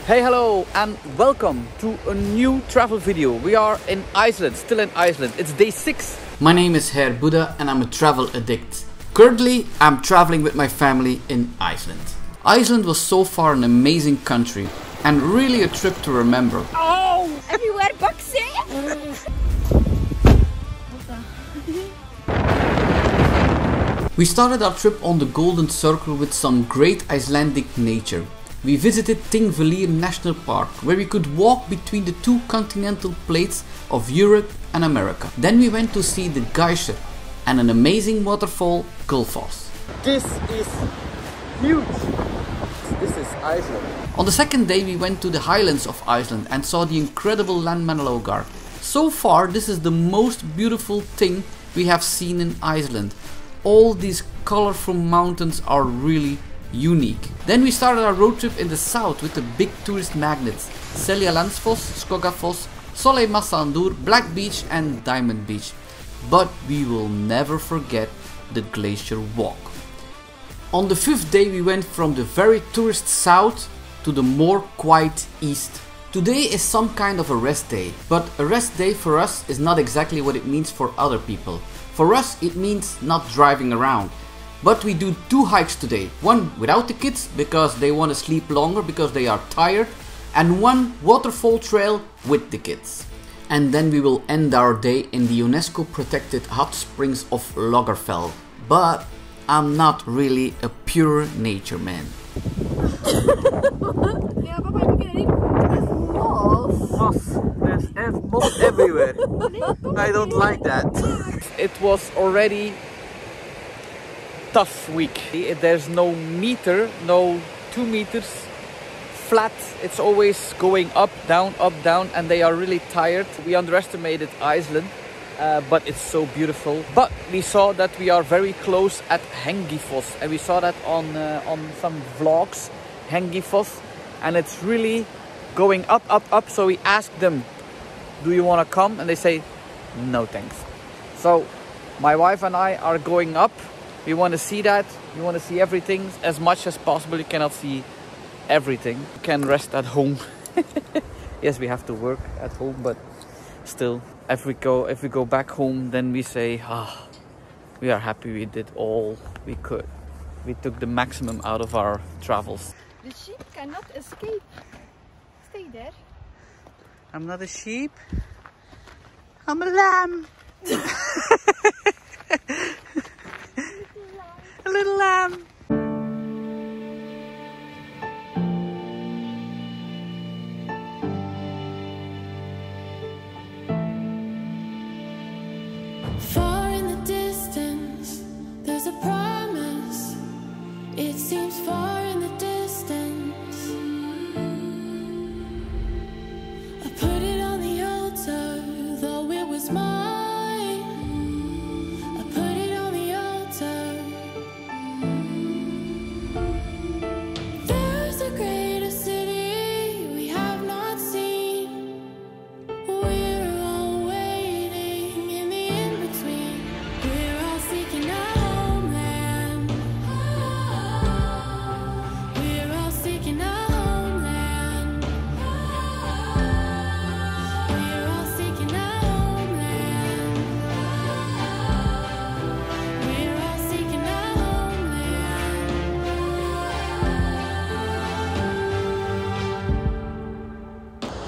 Hey, hello and welcome to a new travel video. We are in Iceland, still in Iceland. It's day 6. My name is Herr Buddha and I'm a travel addict. Currently, I'm traveling with my family in Iceland. Iceland was so far an amazing country and really a trip to remember. Oh! Everywhere boxing! We started our trip on the Golden Circle with some great Icelandic nature. We visited Thingvellir National Park, where we could walk between the two continental plates of Europe and America. Then we went to see the geyser and an amazing waterfall, Hengifoss. This is huge. This is Iceland. On the second day we went to the highlands of Iceland and saw the incredible Landmannalaugar. So far this is the most beautiful thing we have seen in Iceland. All these colorful mountains are really unique. Then we started our road trip in the south with the big tourist magnets Seljalandsfoss, Skogafoss, Sóleyjarsandur, Black Beach and Diamond Beach. But we will never forget the glacier walk. On the fifth day we went from the very tourist south to the more quiet east. Today is some kind of a rest day, but a rest day for us is not exactly what it means for other people. For us it means not driving around. But we do 2 hikes today, one without the kids because they want to sleep longer because they are tired, and one waterfall trail with the kids. And then we will end our day in the UNESCO protected hot springs of Lagerfeld. But I'm not really a pure nature man. There's moss everywhere. I don't like that. It was already tough week. There's no meter, no 2 meters flat. It's always going up, down, and they are really tired. We underestimated Iceland, but it's so beautiful. But we saw that we are very close at Hengifoss, and we saw that on some vlogs, Hengifoss, and it's really going up. So we asked them, do you want to come? And they say, no thanks. So my wife and I are going up. We want to see that. We want to see everything as much as possible. You cannot see everything. You can rest at home. Yes, we have to work at home, but still, if we go back home, then we say, we are happy we did all we could. We took the maximum out of our travels. The sheep cannot escape. Stay there. I'm not a sheep. I'm a lamb. A little lamb. Far in the distance, there's a promise. It seems far in the distance. I put it on the altar, though it was mine. I put it on the altar. There's a greater city we have not seen. We're all waiting in the in-between. We're all seeking a homeland. We're all seeking a homeland. We're all seeking a homeland. We're all seeking a homeland.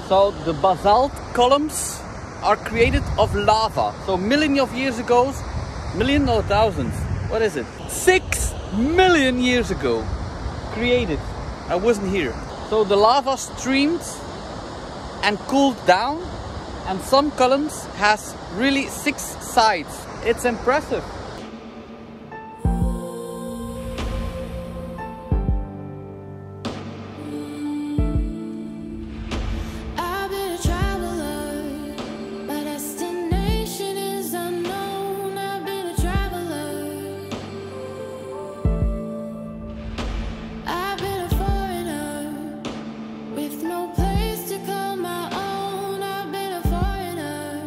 So the basalt columns are created of lava. So millions of years ago, million or thousands, what is it? 6 million years ago, created. I wasn't here. So the lava streamed and cooled down, and some columns has really 6 sides. It's impressive. I've been a traveler. My destination is unknown. I've been a traveler. I've been a foreigner with no place to call my own. I've been a foreigner.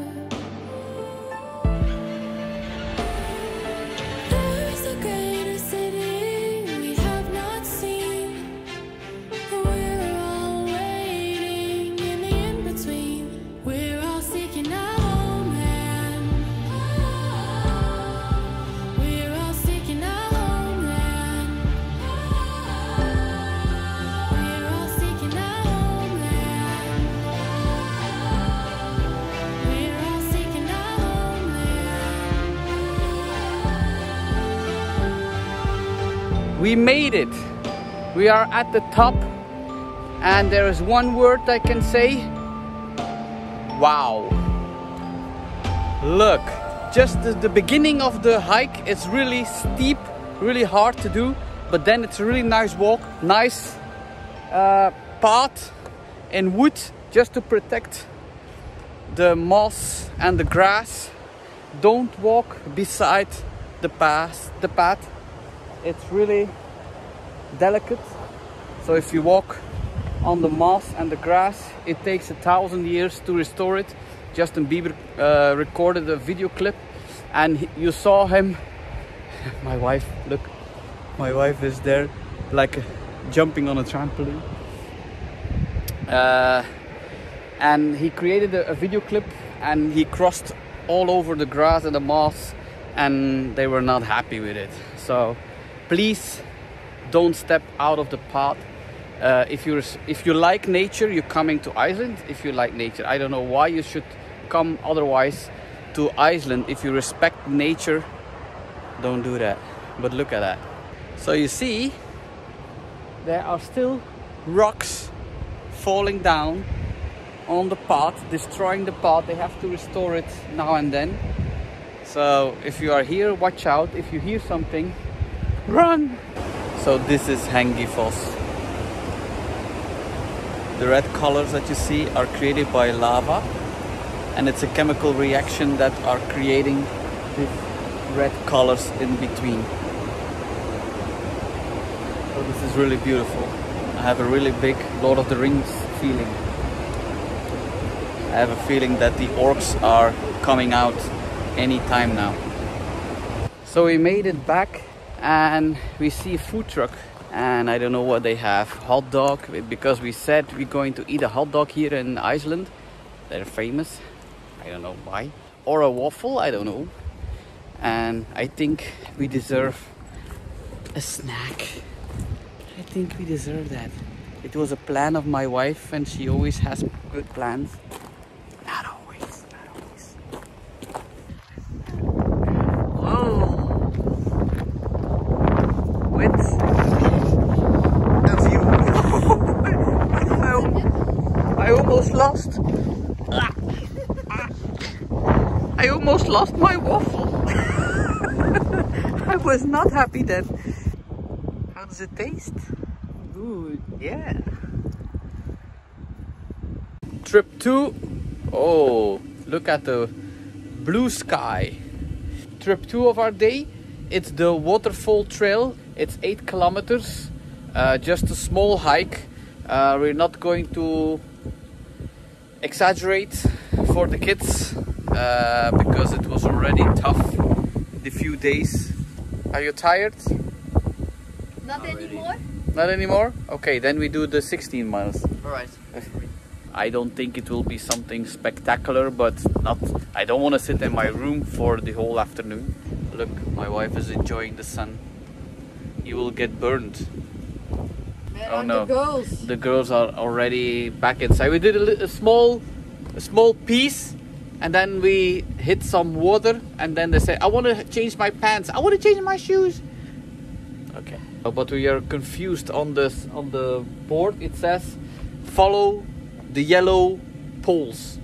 We made it. We are at the top, and there is one word I can say. Wow. Look, just the beginning of the hike is really steep, really hard to do, but then it's a really nice walk, nice path in wood just to protect the moss and the grass. Don't walk beside the path. It's really delicate, so if you walk on the moss and the grass, it takes 1,000 years to restore it. Justin Bieber recorded a video clip, and you saw him. My wife, look, my wife is there like jumping on a trampoline, and he created a video clip, and he crossed all over the grass and the moss, and they were not happy with it. So please don't step out of the path. If you like nature, you're coming to Iceland. If you like nature, I don't know why you should come otherwise to Iceland. If you respect nature, don't do that. But look at that. So you see, there are still rocks falling down on the path, destroying the path. They have to restore it now and then. So if you are here, watch out. If you hear something, run. So this is Hengifoss. The red colors that you see are created by lava, and it's a chemical reaction that are creating these red colors in between. So this is really beautiful. I have a really big Lord of the Rings feeling. I have a feeling that the orcs are coming out any time now. So we made it back, and we see a food truck, and I don't know what they have. Hot dog, because we said we're going to eat a hot dog here in Iceland. They're famous. I don't know why. Or a waffle, I don't know. And I think we deserve a snack. I think we deserve that. It was a plan of my wife, and she always has good plans. Not always, not always. Whoa! With a view. I almost lost. I almost lost my waffle. I was not happy then. How does it taste? Good. Yeah. Trip 2. Oh, look at the blue sky. Trip 2 of our day. It's the waterfall trail. It's 8 kilometers. Just a small hike. We're not going to exaggerate for the kids because it was already tough the few days. Are you tired? Not anymore? Not anymore? Okay, then we do the 16 miles. Alright. I don't think it will be something spectacular, but not. I don't want to sit in my room for the whole afternoon. Look, my wife is enjoying the sun. You will get burned. Where Oh are no, the girls? the girls are already back inside. We did a small piece, and then we hit some water, and then they say, I want to change my pants, I want to change my shoes. Okay. But we are confused on this, on the board. It says follow the yellow poles,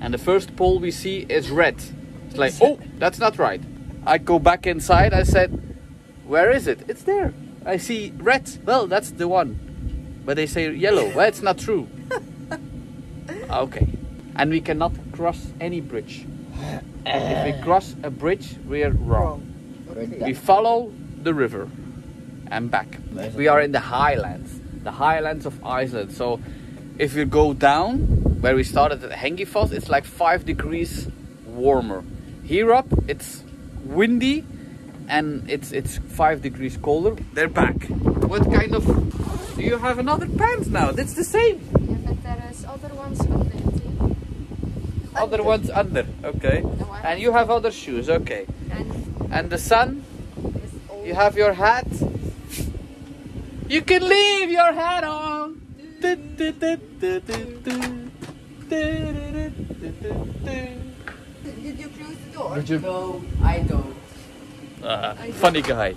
and the first pole we see is red. It's like, oh, that's not right. I go back inside. I said, where is it? It's there. I see red. Well, that's the one. But they say yellow. Well, it's not true. Okay. And we cannot cross any bridge. If we cross a bridge, we're wrong. Okay. We follow the river and back. We are in the highlands of Iceland. So if you go down where we started at Hengifoss, it's like 5 degrees warmer. Here up, it's windy and it's 5 degrees colder. They're back. What kind of... Do you have another pants now? That's the same. Yeah, but there is other ones under. See? Other ones under. Okay. And you have other shoes. Okay. And the sun? You have your hat? You can leave your hat on. Did you close the door? Did you? No, I don't. Funny guy.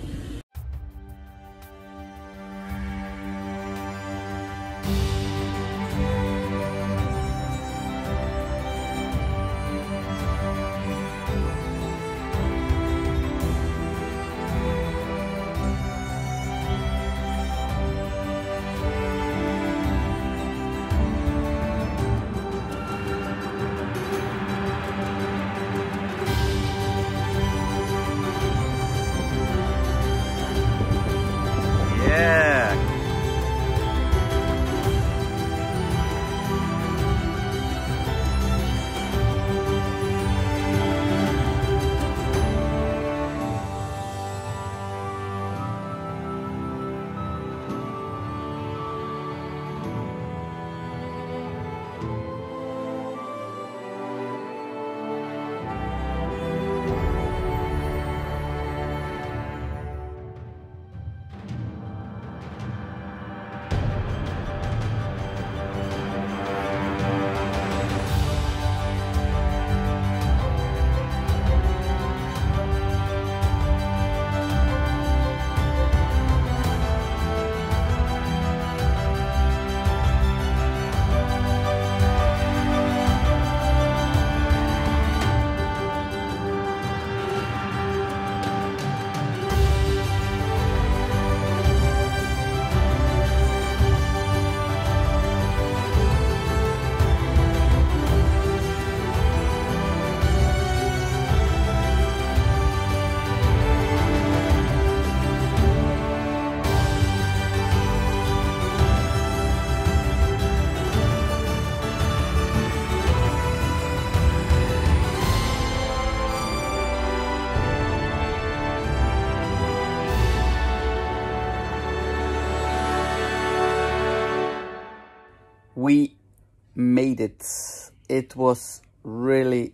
We made it. It was really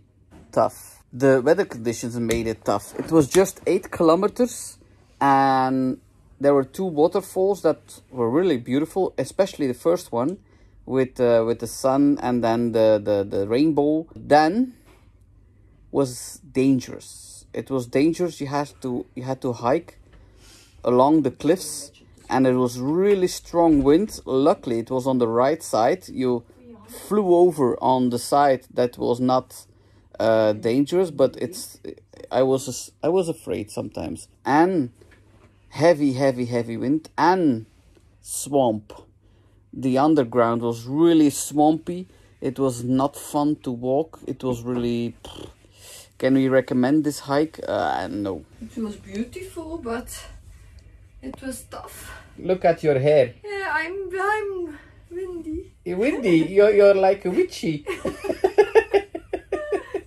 tough. The weather conditions made it tough. It was just 8 kilometers and there were 2 waterfalls that were really beautiful, especially the first one with the sun and then the rainbow. Then was dangerous. It was dangerous. You had to hike along the cliffs and it was really strong wind. Luckily it was on the right side. You flew over on the side that was not dangerous, but I was afraid sometimes. And heavy wind and swamp. The underground was really swampy. It was not fun to walk. It was really... Can we recommend this hike? No. It was beautiful, but it was tough. Look at your hair. Yeah, I'm windy. Windy, you're like a witchy.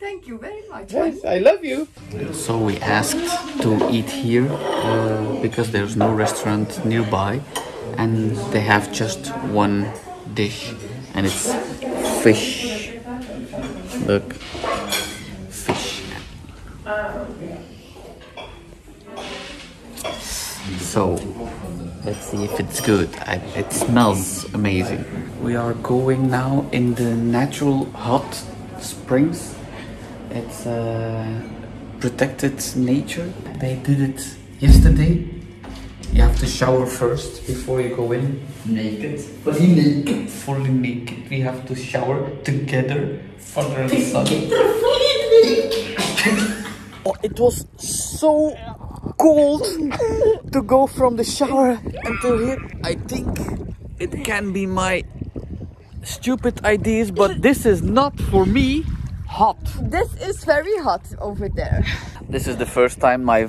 Thank you very much. Yes, I love you. So we asked to eat here because there's no restaurant nearby and they have just one dish and it's fish. Look, fish. So let's see if it's good. It smells amazing. We are going now in the natural hot springs. It's protected nature. They did it yesterday. You have to shower first before you go in. Naked. Fully naked. Fully naked. We have to shower together under the sun. Oh, it was so cold to go from the shower until here. I think it can be my stupid ideas, but this is not for me. Hot. This is very hot over there. This is the first time my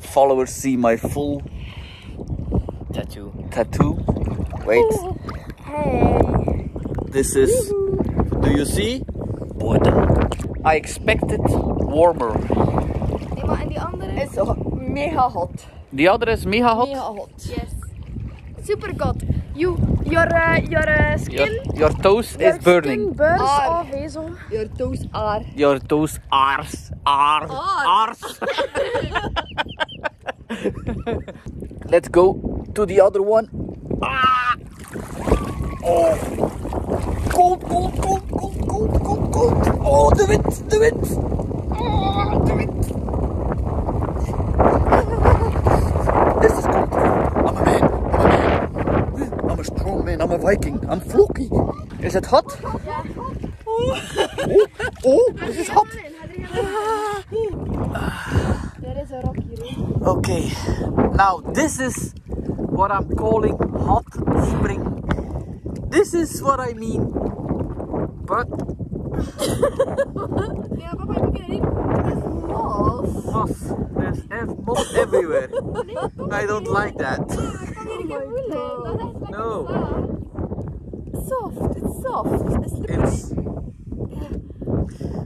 followers see my full tattoo. Wait. Hey. This is... Do you see? I expected warmer. Nee, maar en die andere is mega hot. The other is mega hot? Mega hot. Yes. Super hot. Your skin. Your toes is burning. Skin burns off, hazel. Your toes are. Your toes are. Let's go to the other one. Ah! Oh! Cold. Oh, the wind. Oh, the wind. This is cold. I'm a man. I'm a strong man. I'm a Viking. I'm Floki. Is it hot? Yeah. Oh, this is hot. There is a rock here. Okay, now this is what I'm calling hot spring. This is what I mean. But Ja, papa, ik begin niet. Het is moss. there's moss everywhere. I don't like that. No. Soft. It's soft. It's.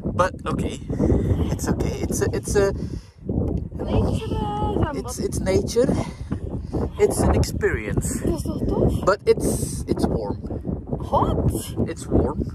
But okay, it's okay. It's nature. It's an experience. Dat is toch tof? But it's warm. Hot? It's warm.